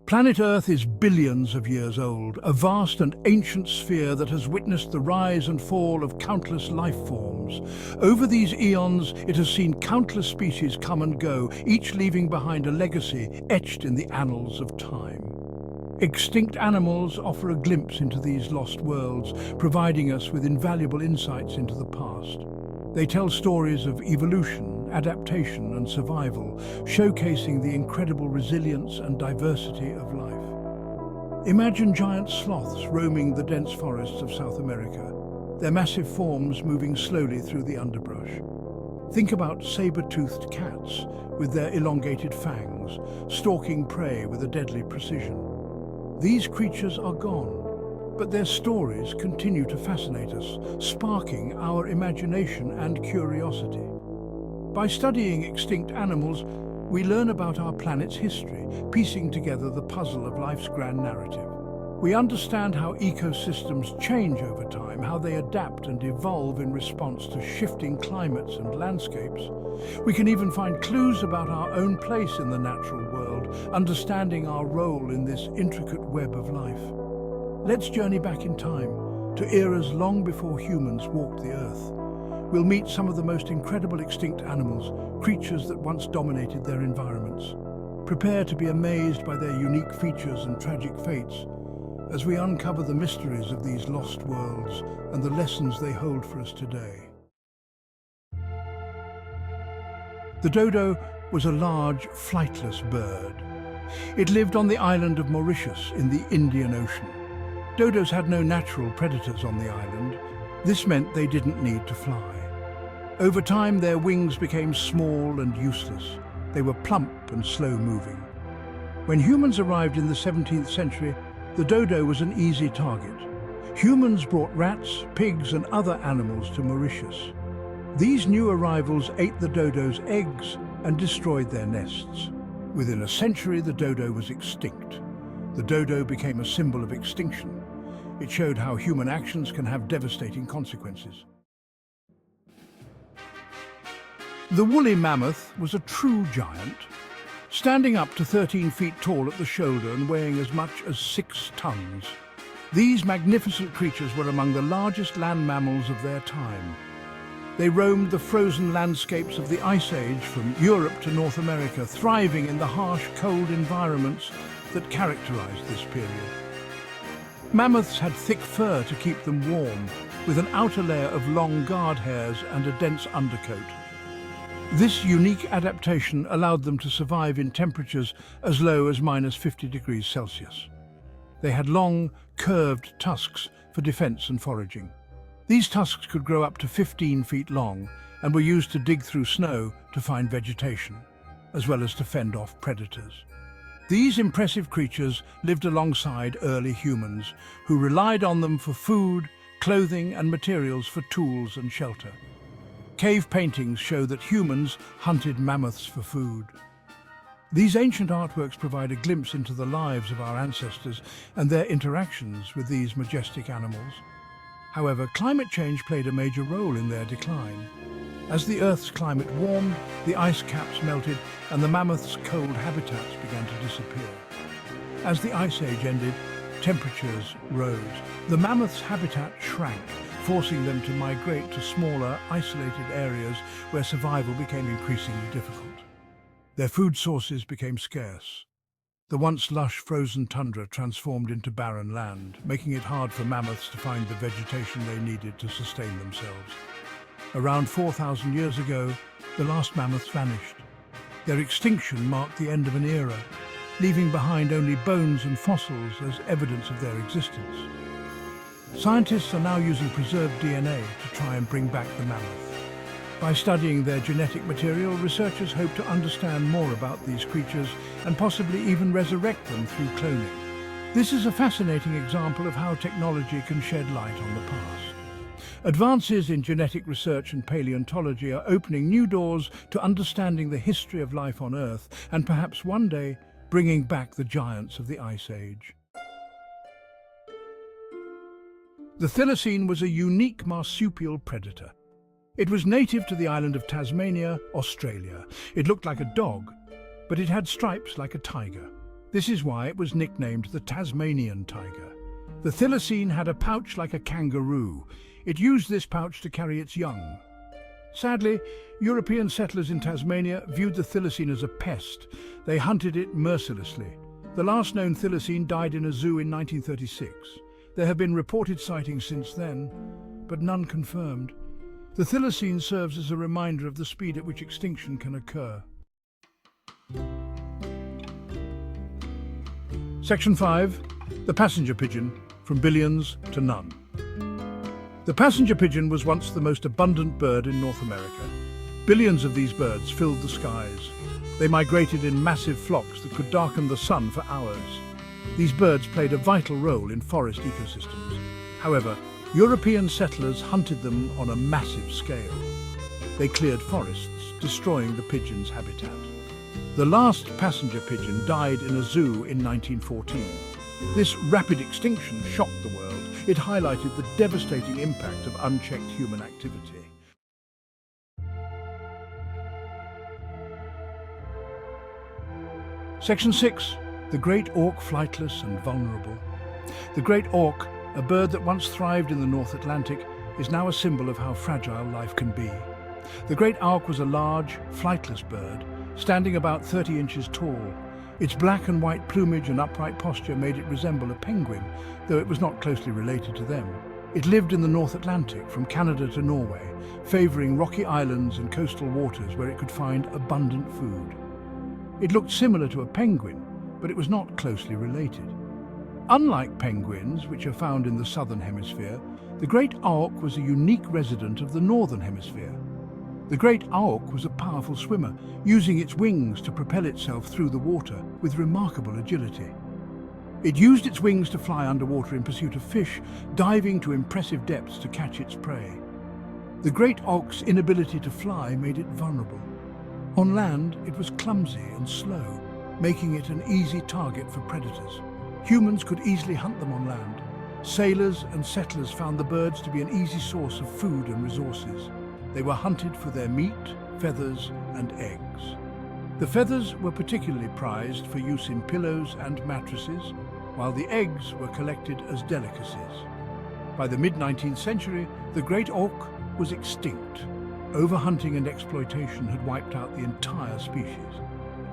Planet Earth is billions of years old, a vast and ancient sphere that has witnessed the rise and fall of countless life forms. Over these eons, it has seen countless species come and go, each leaving behind a legacy etched in the annals of time. Extinct animals offer a glimpse into these lost worlds, providing us with invaluable insights into the past. They tell stories of evolution, adaptation and survival, showcasing the incredible resilience and diversity of life. Imagine giant sloths roaming the dense forests of South America, their massive forms moving slowly through the underbrush. Think about saber-toothed cats with their elongated fangs, stalking prey with a deadly precision. These creatures are gone, but their stories continue to fascinate us, sparking our imagination and curiosity. By studying extinct animals, we learn about our planet's history, piecing together the puzzle of life's grand narrative. We understand how ecosystems change over time, how they adapt and evolve in response to shifting climates and landscapes. We can even find clues about our own place in the natural world, understanding our role in this intricate web of life. Let's journey back in time, to eras long before humans walked the Earth. We'll meet some of the most incredible extinct animals, creatures that once dominated their environments. Prepare to be amazed by their unique features and tragic fates, as we uncover the mysteries of these lost worlds and the lessons they hold for us today. The dodo was a large, flightless bird. It lived on the island of Mauritius in the Indian Ocean. Dodos had no natural predators on the island. This meant they didn't need to fly. Over time, their wings became small and useless. They were plump and slow-moving. When humans arrived in the 17th century, the dodo was an easy target. Humans brought rats, pigs and other animals to Mauritius. These new arrivals ate the dodo's eggs and destroyed their nests. Within a century, the dodo was extinct. The dodo became a symbol of extinction. It showed how human actions can have devastating consequences. The woolly mammoth was a true giant, standing up to 13 feet tall at the shoulder and weighing as much as 6 tons. These magnificent creatures were among the largest land mammals of their time. They roamed the frozen landscapes of the Ice Age from Europe to North America, thriving in the harsh, cold environments that characterized this period. Mammoths had thick fur to keep them warm, with an outer layer of long guard hairs and a dense undercoat. This unique adaptation allowed them to survive in temperatures as low as -50 degrees Celsius. They had long, curved tusks for defense and foraging. These tusks could grow up to 15 feet long and were used to dig through snow to find vegetation, as well as to fend off predators. These impressive creatures lived alongside early humans, who relied on them for food, clothing and materials for tools and shelter. Cave paintings show that humans hunted mammoths for food. These ancient artworks provide a glimpse into the lives of our ancestors and their interactions with these majestic animals. However, climate change played a major role in their decline. As the Earth's climate warmed, the ice caps melted and the mammoths' cold habitats began to disappear. As the Ice Age ended, temperatures rose. The mammoths' habitat shrank, forcing them to migrate to smaller, isolated areas where survival became increasingly difficult. Their food sources became scarce. The once lush frozen tundra transformed into barren land, making it hard for mammoths to find the vegetation they needed to sustain themselves. Around 4,000 years ago, the last mammoths vanished. Their extinction marked the end of an era, leaving behind only bones and fossils as evidence of their existence. Scientists are now using preserved DNA to try and bring back the mammoth. By studying their genetic material, researchers hope to understand more about these creatures and possibly even resurrect them through cloning. This is a fascinating example of how technology can shed light on the past. Advances in genetic research and paleontology are opening new doors to understanding the history of life on Earth and perhaps one day bringing back the giants of the Ice Age. The thylacine was a unique marsupial predator. It was native to the island of Tasmania, Australia. It looked like a dog, but it had stripes like a tiger. This is why it was nicknamed the Tasmanian tiger. The thylacine had a pouch like a kangaroo. It used this pouch to carry its young. Sadly, European settlers in Tasmania viewed the thylacine as a pest. They hunted it mercilessly. The last known thylacine died in a zoo in 1936. There have been reported sightings since then, but none confirmed. The thylacine serves as a reminder of the speed at which extinction can occur. Section 5. The passenger pigeon, from billions to none. The passenger pigeon was once the most abundant bird in North America. Billions of these birds filled the skies. They migrated in massive flocks that could darken the sun for hours. These birds played a vital role in forest ecosystems. However, European settlers hunted them on a massive scale. They cleared forests, destroying the pigeon's habitat. The last passenger pigeon died in a zoo in 1914. This rapid extinction shocked the world. It highlighted the devastating impact of unchecked human activity. Section 6. The great auk, flightless and vulnerable. The great auk, a bird that once thrived in the North Atlantic, is now a symbol of how fragile life can be. The great auk was a large, flightless bird, standing about 30 inches tall. Its black and white plumage and upright posture made it resemble a penguin, though it was not closely related to them. It lived in the North Atlantic, from Canada to Norway, favouring rocky islands and coastal waters where it could find abundant food. It looked similar to a penguin, but it was not closely related. Unlike penguins, which are found in the southern hemisphere, the great auk was a unique resident of the northern hemisphere. The great auk was a powerful swimmer, using its wings to propel itself through the water with remarkable agility. It used its wings to fly underwater in pursuit of fish, diving to impressive depths to catch its prey. The great auk's inability to fly made it vulnerable. On land, it was clumsy and slow, making it an easy target for predators. Humans could easily hunt them on land. Sailors and settlers found the birds to be an easy source of food and resources. They were hunted for their meat, feathers, and eggs. The feathers were particularly prized for use in pillows and mattresses, while the eggs were collected as delicacies. By the mid-19th century, the great auk was extinct. Overhunting and exploitation had wiped out the entire species,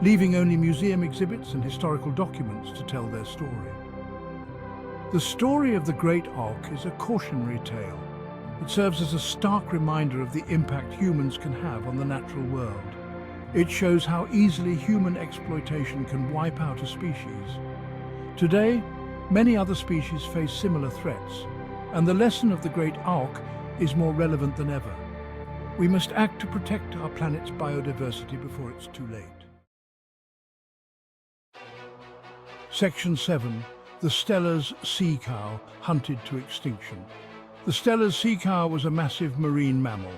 leaving only museum exhibits and historical documents to tell their story. The story of the great auk is a cautionary tale. It serves as a stark reminder of the impact humans can have on the natural world. It shows how easily human exploitation can wipe out a species. Today, many other species face similar threats, and the lesson of the great auk is more relevant than ever. We must act to protect our planet's biodiversity before it's too late. Section 7. The Steller's sea cow, hunted to extinction. The Steller's sea cow was a massive marine mammal.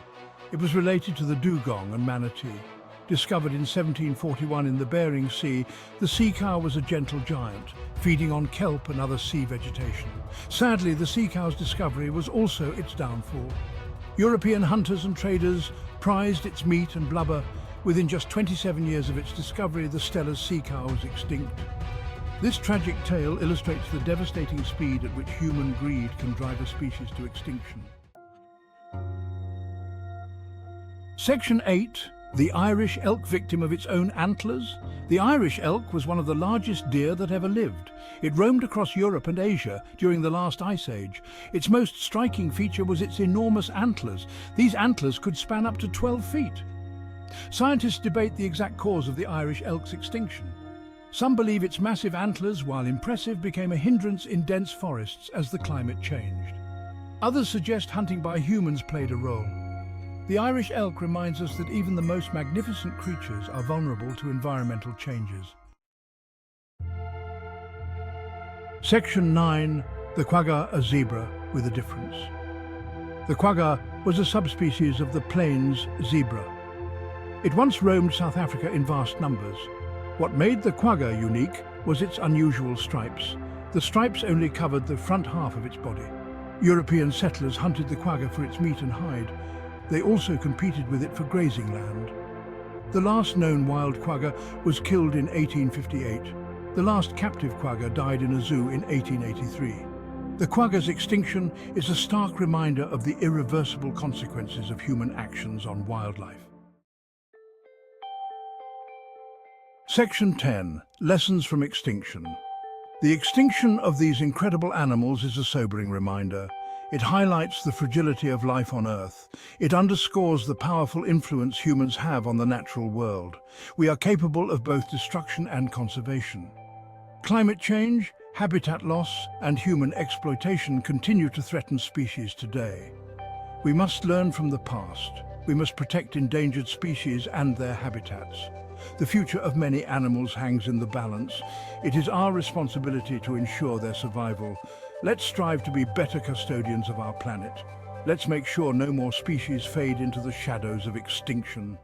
It was related to the dugong and manatee. Discovered in 1741 in the Bering Sea, the sea cow was a gentle giant, feeding on kelp and other sea vegetation. Sadly, the sea cow's discovery was also its downfall. European hunters and traders prized its meat and blubber. Within just 27 years of its discovery, the Steller's sea cow was extinct. This tragic tale illustrates the devastating speed at which human greed can drive a species to extinction. Section 8. The Irish elk, victim of its own antlers. The Irish elk was one of the largest deer that ever lived. It roamed across Europe and Asia during the last ice age. Its most striking feature was its enormous antlers. These antlers could span up to 12 feet. Scientists debate the exact cause of the Irish elk's extinction. Some believe its massive antlers, while impressive, became a hindrance in dense forests as the climate changed. Others suggest hunting by humans played a role. The Irish elk reminds us that even the most magnificent creatures are vulnerable to environmental changes. Section 9. The quagga, a zebra with a difference. The quagga was a subspecies of the plains zebra. It once roamed South Africa in vast numbers. What made the quagga unique was its unusual stripes. The stripes only covered the front half of its body. European settlers hunted the quagga for its meat and hide. They also competed with it for grazing land. The last known wild quagga was killed in 1858. The last captive quagga died in a zoo in 1883. The quagga's extinction is a stark reminder of the irreversible consequences of human actions on wildlife. Section 10. Lessons from extinction. The extinction of these incredible animals is a sobering reminder. It highlights the fragility of life on Earth. It underscores the powerful influence humans have on the natural world. We are capable of both destruction and conservation. Climate change, habitat loss, and human exploitation continue to threaten species today. We must learn from the past. We must protect endangered species and their habitats. The future of many animals hangs in the balance. It is our responsibility to ensure their survival. Let's strive to be better custodians of our planet. Let's make sure no more species fade into the shadows of extinction.